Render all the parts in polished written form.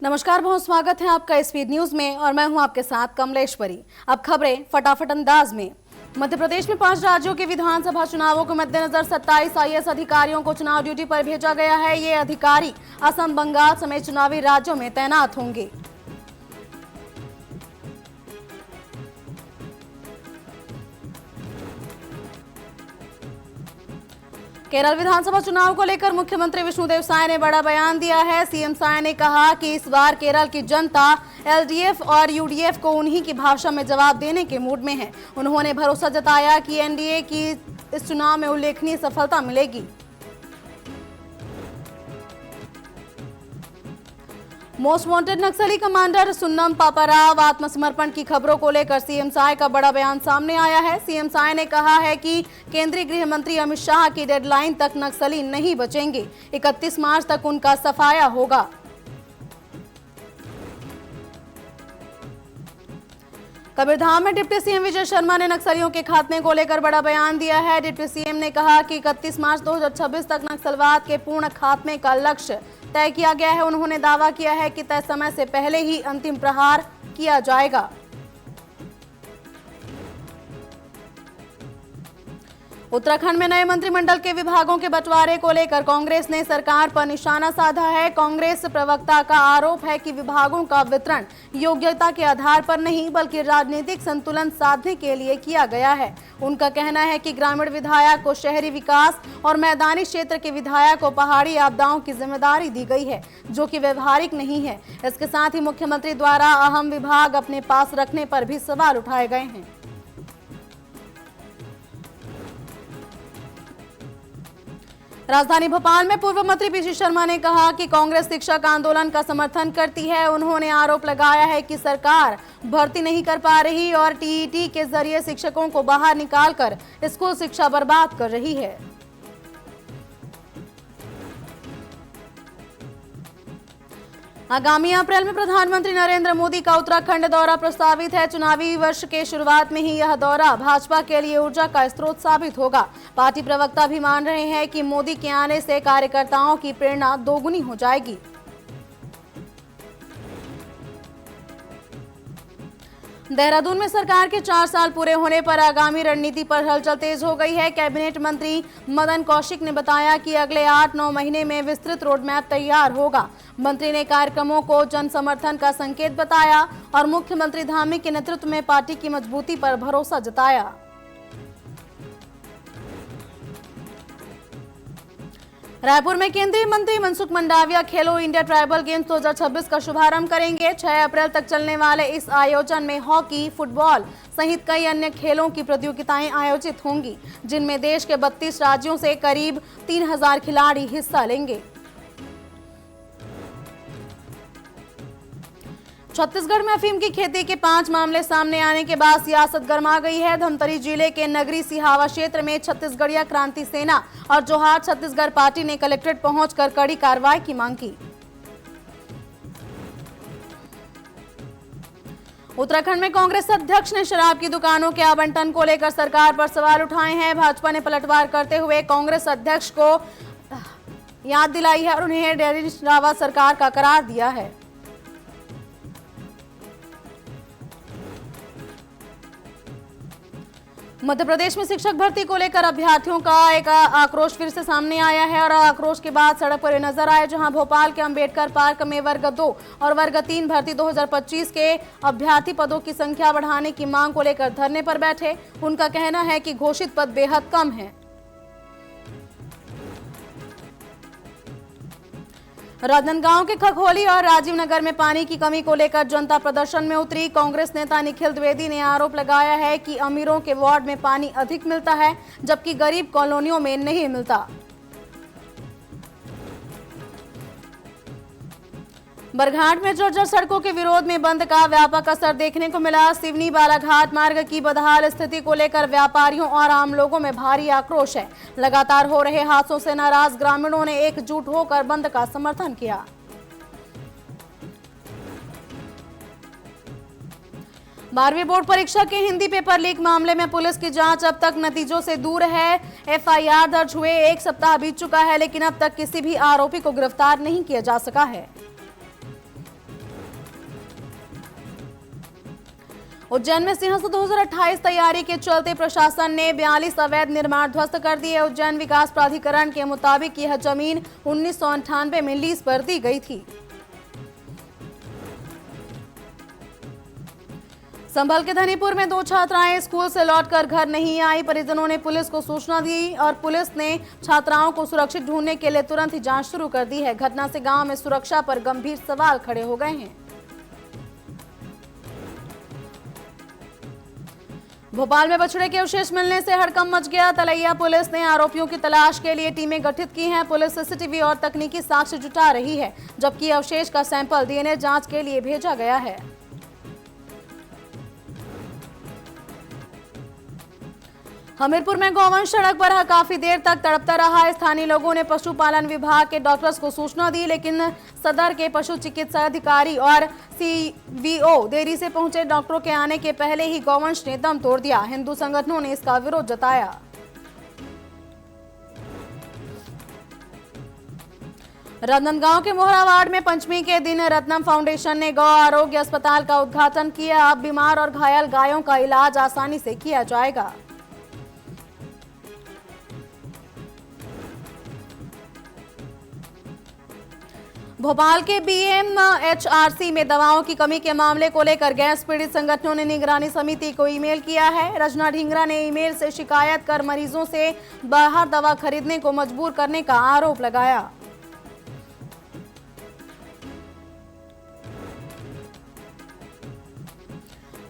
नमस्कार, बहुत स्वागत है आपका स्पीड न्यूज में और मैं हूं आपके साथ कमलेश्वरी। अब खबरें फटाफट अंदाज में। मध्य प्रदेश में 5 राज्यों के विधानसभा चुनावों के मद्देनजर 27 आईएएस अधिकारियों को चुनाव ड्यूटी पर भेजा गया है। ये अधिकारी असम, बंगाल समेत चुनावी राज्यों में तैनात होंगे। केरल विधानसभा चुनाव को लेकर मुख्यमंत्री विष्णुदेव साय ने बड़ा बयान दिया है। सीएम साय ने कहा कि इस बार केरल की जनता एलडीएफ और यूडीएफ को उन्हीं की भाषा में जवाब देने के मूड में है। उन्होंने भरोसा जताया कि एनडीए की इस चुनाव में उल्लेखनीय सफलता मिलेगी। मोस्ट वांटेड नक्सली कमांडर सुन्नम पापाराव आत्मसमर्पण की खबरों को लेकर सीएम साय का बड़ा बयान सामने आया है। सीएम साय ने कहा है कि केंद्रीय गृह मंत्री अमित शाह की डेडलाइन तक नक्सली नहीं बचेंगे। 31 मार्च तक उनका सफाया होगा। कबीरधाम में डिप्टी सीएम विजय शर्मा ने नक्सलियों के खात्मे को लेकर बड़ा बयान दिया है। डिप्टी सीएम ने कहा कि 31 मार्च 2026 तक नक्सलवाद के पूर्ण खात्मे का लक्ष्य तय किया गया है। उन्होंने दावा किया है कि तय समय से पहले ही अंतिम प्रहार किया जाएगा। उत्तराखंड में नए मंत्रिमंडल के विभागों के बंटवारे को लेकर कांग्रेस ने सरकार पर निशाना साधा है। कांग्रेस प्रवक्ता का आरोप है कि विभागों का वितरण योग्यता के आधार पर नहीं बल्कि राजनीतिक संतुलन साधने के लिए किया गया है। उनका कहना है कि ग्रामीण विधायक को शहरी विकास और मैदानी क्षेत्र के विधायक को पहाड़ी आपदाओं की जिम्मेदारी दी गई है, जो कि व्यवहारिक नहीं है। इसके साथ ही मुख्यमंत्री द्वारा अहम विभाग अपने पास रखने पर भी सवाल उठाए गए हैं। राजधानी भोपाल में पूर्व मंत्री पीसी शर्मा ने कहा कि कांग्रेस शिक्षक आंदोलन का समर्थन करती है। उन्होंने आरोप लगाया है कि सरकार भर्ती नहीं कर पा रही और टीईटी के जरिए शिक्षकों को बाहर निकालकर स्कूल शिक्षा बर्बाद कर रही है। आगामी अप्रैल में प्रधानमंत्री नरेंद्र मोदी का उत्तराखंड दौरा प्रस्तावित है। चुनावी वर्ष के शुरुआत में ही यह दौरा भाजपा के लिए ऊर्जा का स्रोत साबित होगा। पार्टी प्रवक्ता भी मान रहे हैं कि मोदी के आने से कार्यकर्ताओं की प्रेरणा दोगुनी हो जाएगी। देहरादून में सरकार के 4 साल पूरे होने पर आगामी रणनीति पर हलचल तेज हो गई है। कैबिनेट मंत्री मदन कौशिक ने बताया कि अगले 8-9 महीने में विस्तृत रोडमैप तैयार होगा। मंत्री ने कार्यक्रमों को जन समर्थन का संकेत बताया और मुख्यमंत्री धामी के नेतृत्व में पार्टी की मजबूती पर भरोसा जताया। रायपुर में केंद्रीय मंत्री मनसुख मंडाविया खेलो इंडिया ट्राइबल गेम्स 2026 का शुभारंभ करेंगे। 6 अप्रैल तक चलने वाले इस आयोजन में हॉकी, फुटबॉल सहित कई अन्य खेलों की प्रतियोगिताएं आयोजित होंगी, जिनमें देश के 32 राज्यों से करीब 3000 खिलाड़ी हिस्सा लेंगे। छत्तीसगढ़ में अफीम की खेती के 5 मामले सामने आने के बाद सियासत गर्मा गई है। धमतरी जिले के नगरी सिहावा क्षेत्र में छत्तीसगढ़िया क्रांति सेना और जोहार छत्तीसगढ़ पार्टी ने कलेक्ट्रेट पहुंचकर कड़ी कार्रवाई की मांग की। उत्तराखंड में कांग्रेस अध्यक्ष ने शराब की दुकानों के आवंटन को लेकर सरकार पर सवाल उठाए हैं। भाजपा ने पलटवार करते हुए कांग्रेस अध्यक्ष को याद दिलाई है और उन्हें डेरी रावा सरकार का करार दिया है। मध्य प्रदेश में शिक्षक भर्ती को लेकर अभ्यर्थियों का एक आक्रोश फिर से सामने आया है और आक्रोश के बाद सड़क पर नजर आए, जहां भोपाल के अंबेडकर पार्क में वर्ग 2 और वर्ग 3 भर्ती 2025 के अभ्यर्थी पदों की संख्या बढ़ाने की मांग को लेकर धरने पर बैठे। उनका कहना है कि घोषित पद बेहद कम है। राजनांदगांव के खखोली और राजीव नगर में पानी की कमी को लेकर जनता प्रदर्शन में उतरी। कांग्रेस नेता निखिल द्विवेदी ने आरोप लगाया है कि अमीरों के वार्ड में पानी अधिक मिलता है, जबकि गरीब कॉलोनियों में नहीं मिलता। बरघाट में जर्जर सड़कों के विरोध में बंद का व्यापक असर देखने को मिला। सिवनी बालाघाट मार्ग की बदहाल स्थिति को लेकर व्यापारियों और आम लोगों में भारी आक्रोश है। लगातार हो रहे हादसों से नाराज ग्रामीणों ने एकजुट होकर बंद का समर्थन किया। 12वीं बोर्ड परीक्षा के हिंदी पेपर लीक मामले में पुलिस की जांच अब तक नतीजों से दूर है। एफआईआर दर्ज हुए 1 सप्ताह बीत चुका है, लेकिन अब तक किसी भी आरोपी को गिरफ्तार नहीं किया जा सका है। उज्जैन में सिंहस्थ 2028 तैयारी के चलते प्रशासन ने 42 अवैध निर्माण ध्वस्त कर दिए। उज्जैन विकास प्राधिकरण के मुताबिक यह जमीन 1998 में लीज पर दी गई थी। संभल के धनीपुर में 2 छात्राएं स्कूल से लौटकर घर नहीं आई। परिजनों ने पुलिस को सूचना दी और पुलिस ने छात्राओं को सुरक्षित ढूंढने के लिए तुरंत ही जांच शुरू कर दी है। घटना से गांव में सुरक्षा पर गंभीर सवाल खड़े हो गए हैं। भोपाल में बछड़े के अवशेष मिलने से हड़कंप मच गया। तलैया पुलिस ने आरोपियों की तलाश के लिए टीमें गठित की हैं। पुलिस सीसीटीवी और तकनीकी साक्ष्य जुटा रही है, जबकि अवशेष का सैंपल डीएनए जांच के लिए भेजा गया है। हमीरपुर में गौवंश सड़क पर काफी देर तक तड़पता रहा। स्थानीय लोगों ने पशुपालन विभाग के डॉक्टर्स को सूचना दी, लेकिन सदर के पशु चिकित्सा अधिकारी और सीवीओ देरी से पहुंचे। डॉक्टरों के आने के पहले ही गौवंश ने दम तोड़ दिया। हिंदू संगठनों ने इसका विरोध जताया। राजनांदगांव के मोहरा वार्ड में पंचमी के दिन रत्नम फाउंडेशन ने गौ आरोग्य अस्पताल का उद्घाटन किया। अब बीमार और घायल गायों का इलाज आसानी से किया जाएगा। भोपाल के बीएमएचआरसी में दवाओं की कमी के मामले को लेकर गैस पीड़ित संगठनों ने निगरानी समिति को ईमेल किया है। रचना ढींगरा ने ईमेल से शिकायत कर मरीजों से बाहर दवा खरीदने को मजबूर करने का आरोप लगाया।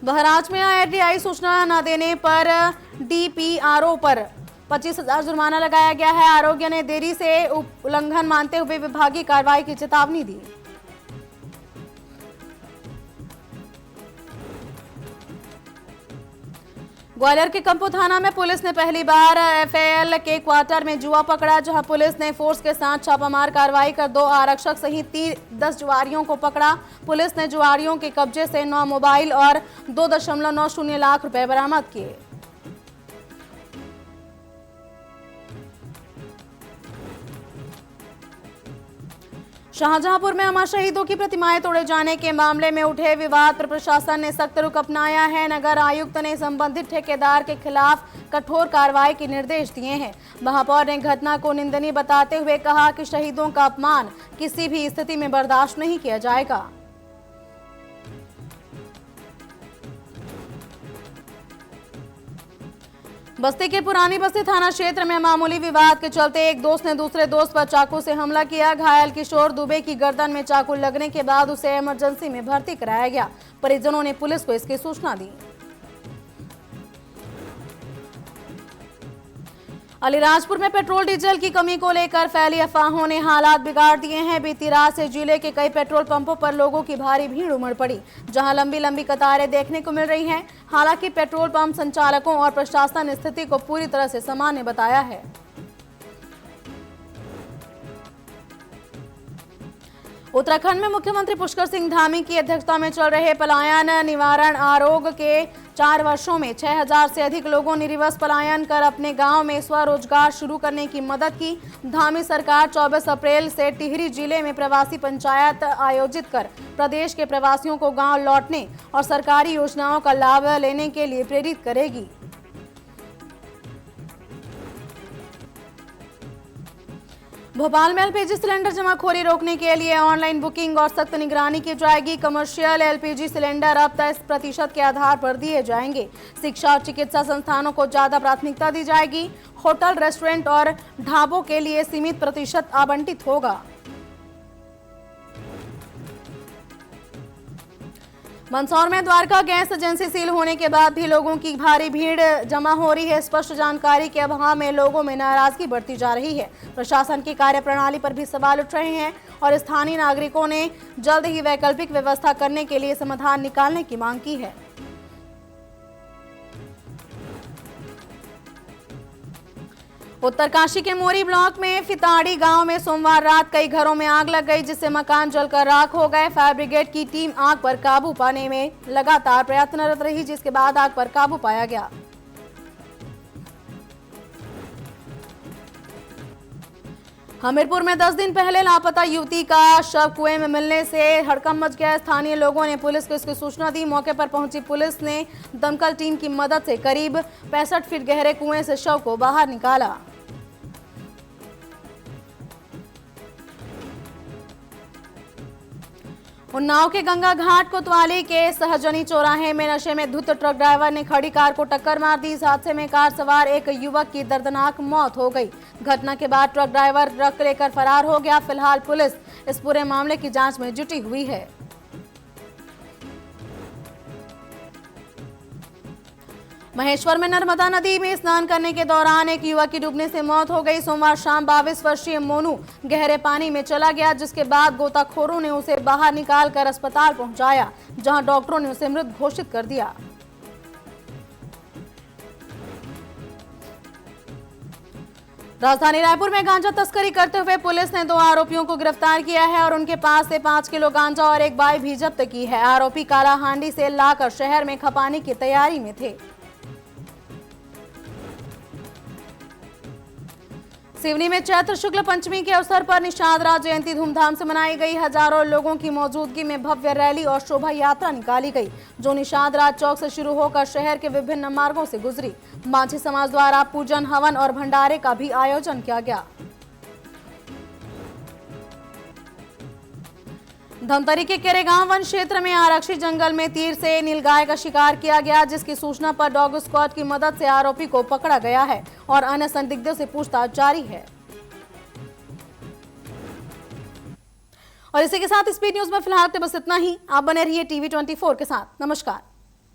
बहराइच में आरटीआई सूचना न देने पर डीपीआरओ पर 25,000 जुर्माना लगाया गया है। आरोग्य ने देरी से उल्लंघन मानते हुए विभागीय कार्रवाई की चेतावनी दी। ग्वालियर के कंपू थाना में पुलिस ने पहली बार एफएल के क्वार्टर में जुआ पकड़ा, जहां पुलिस ने फोर्स के साथ छापामार कार्रवाई कर 2 आरक्षक सहित 10 जुआरियों को पकड़ा। पुलिस ने जुआरियों के कब्जे से 9 मोबाइल और 2.90 लाख रुपए बरामद किए। शाहजहांपुर में अमर शहीदों की प्रतिमाएं तोड़े जाने के मामले में उठे विवाद पर प्रशासन ने सख्त रुख अपनाया है। नगर आयुक्त ने संबंधित ठेकेदार के खिलाफ कठोर कार्रवाई के निर्देश दिए हैं। महापौर ने घटना को निंदनीय बताते हुए कहा कि शहीदों का अपमान किसी भी स्थिति में बर्दाश्त नहीं किया जाएगा। बस्ती के पुरानी बस्ती थाना क्षेत्र में मामूली विवाद के चलते एक दोस्त ने दूसरे दोस्त पर चाकू से हमला किया। घायल किशोर दुबे की गर्दन में चाकू लगने के बाद उसे इमरजेंसी में भर्ती कराया गया। परिजनों ने पुलिस को इसकी सूचना दी। अलीराजपुर में पेट्रोल डीजल की कमी को लेकर फैली अफवाहों ने हालात बिगाड़ दिए हैं। बीती रात से जिले के कई पेट्रोल पंपों पर लोगों की भारी भीड़ उमड़ पड़ी, जहां लंबी लंबी कतारें देखने को मिल रही हैं। हालांकि पेट्रोल पंप संचालकों और प्रशासन ने स्थिति को पूरी तरह से सामान्य बताया है। उत्तराखंड में मुख्यमंत्री पुष्कर सिंह धामी की अध्यक्षता में चल रहे पलायन निवारण आयोग के 4 वर्षों में 6,000 से अधिक लोगों ने रिवर्स पलायन कर अपने गांव में स्वरोजगार शुरू करने की मदद की। धामी सरकार 24 अप्रैल से टिहरी जिले में प्रवासी पंचायत आयोजित कर प्रदेश के प्रवासियों को गांव लौटने और सरकारी योजनाओं का लाभ लेने के लिए प्रेरित करेगी। भोपाल में एलपीजी सिलेंडर जमाखोरी रोकने के लिए ऑनलाइन बुकिंग और सख्त निगरानी की जाएगी। कमर्शियल एलपीजी सिलेंडर अब 10% के आधार पर दिए जाएंगे। शिक्षा और चिकित्सा संस्थानों को ज्यादा प्राथमिकता दी जाएगी। होटल, रेस्टोरेंट और ढाबों के लिए सीमित प्रतिशत आवंटित होगा। मंदसौर में द्वारका गैस एजेंसी सील होने के बाद भी लोगों की भारी भीड़ जमा हो रही है। स्पष्ट जानकारी के अभाव में लोगों में नाराजगी बढ़ती जा रही है। प्रशासन की कार्यप्रणाली पर भी सवाल उठ रहे हैं और स्थानीय नागरिकों ने जल्द ही वैकल्पिक व्यवस्था करने के लिए समाधान निकालने की मांग की है। उत्तरकाशी के मोरी ब्लॉक में फिताड़ी गांव में सोमवार रात कई घरों में आग लग गई, जिससे मकान जलकर राख हो गए। फायर ब्रिगेड की टीम आग पर काबू पाने में लगातार प्रयत्नरत रही, जिसके बाद आग पर काबू पाया गया। हमीरपुर में 10 दिन पहले लापता युवती का शव कुएं में मिलने से हड़कंप मच गया। स्थानीय लोगों ने पुलिस को इसकी सूचना दी। मौके पर पहुंची पुलिस ने दमकल टीम की मदद से करीब 65 फीट गहरे कुएं से शव को बाहर निकाला। उन्नाव के गंगा घाट कोतवाली के सहजनी चौराहे में नशे में धुत ट्रक ड्राइवर ने खड़ी कार को टक्कर मार दी। इस हादसे में कार सवार एक युवक की दर्दनाक मौत हो गई। घटना के बाद ट्रक ड्राइवर ट्रक लेकर फरार हो गया। फिलहाल पुलिस इस पूरे मामले की जांच में जुटी हुई है। महेश्वर में नर्मदा नदी में स्नान करने के दौरान एक युवक की डूबने से मौत हो गई। सोमवार शाम 22 वर्षीय मोनू गहरे पानी में चला गया, जिसके बाद गोताखोरों ने उसे बाहर निकालकर अस्पताल पहुंचाया, जहां डॉक्टरों ने उसे मृत घोषित कर दिया। राजधानी रायपुर में गांजा तस्करी करते हुए पुलिस ने 2 आरोपियों को गिरफ्तार किया है और उनके पास से 5 किलो गांजा और एक बाइक भी जब्त की है। आरोपी काला हांडी से लाकर शहर में खपाने की तैयारी में थे। सिवनी में चैत्र शुक्ल पंचमी के अवसर पर निषाद राज जयंती धूमधाम से मनाई गई। हजारों लोगों की मौजूदगी में भव्य रैली और शोभा यात्रा निकाली गई, जो निषाद राज चौक से शुरू होकर शहर के विभिन्न मार्गों से गुजरी। माझी समाज द्वारा पूजन, हवन और भंडारे का भी आयोजन किया गया। धमतरी के केरेगांव वन क्षेत्र में आरक्षित जंगल में तीर से नीलगाय का शिकार किया गया, जिसकी सूचना पर डॉग स्क्वाड की मदद से आरोपी को पकड़ा गया है और अन्य संदिग्धों से पूछताछ जारी है। और इसी के साथ स्पीड न्यूज में फिलहाल तो बस इतना ही। आप बने रहिए टीवी 24 के साथ। नमस्कार।